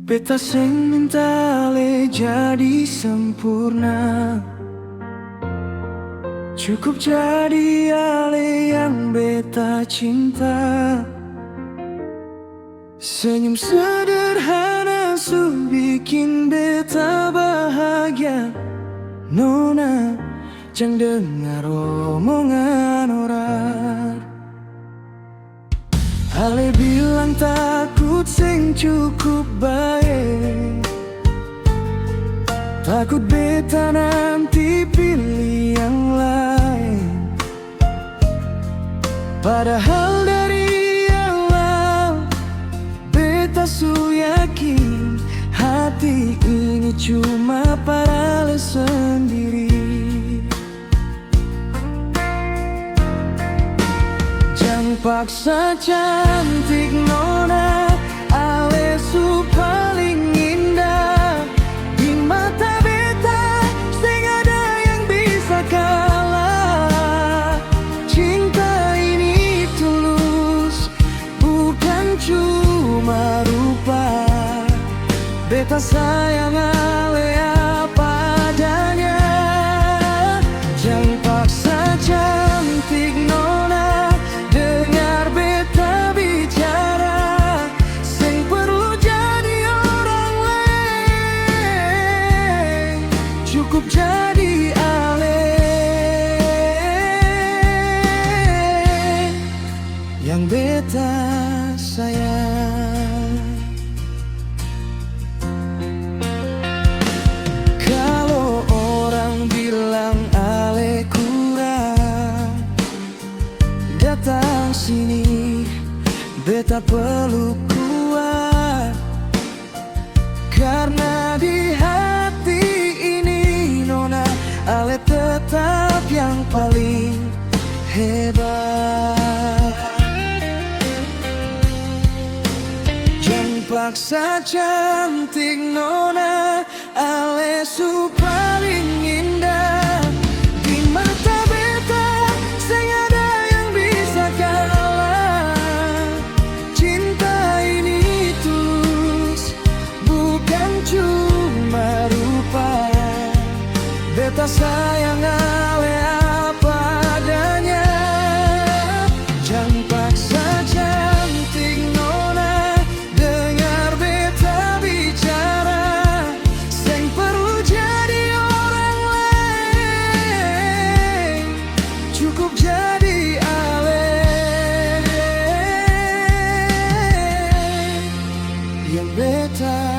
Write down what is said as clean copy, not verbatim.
Beta sing minta le jadi sempurna, cukup jadi ale yang beta cinta. Senyum sederhana su bikin beta bahagia. Nona, jangan dengar omongan orang. Ale bilang takut sing cukup baik, takut beta nanti pilih yang lain. Padahal dari awal beta su yakin hati ini cuma para Ale sendiri. Jangan paksa cantik nona, Ale su paling indah. Di mata beta sing ada yang bisa kalah. Cinta ini tulus, bukan cuma rupa. Beta sayang Ale apa adanya. Jangan paksa cantik nona, dengar beta bicara. Sing perlu jadi orang lain, cukup jadi Ale yang beta sayang. Kalau orang bilang Ale kurang, datang sini beta peluk kuat. Karena di hati ini nona, Ale tetap yang paling hebat. Jangan paksa cantik nona, Ale su paling indah. Di mata beta sing ada yang bisa kalah. Cinta ini tulus, bukan cuma rupa. Beta sayang Ale apa adanya. Jangan paksa cantik nona, dengar beta bicara. Sing perlu jadi orang lain, cukup jadi Ale yang beta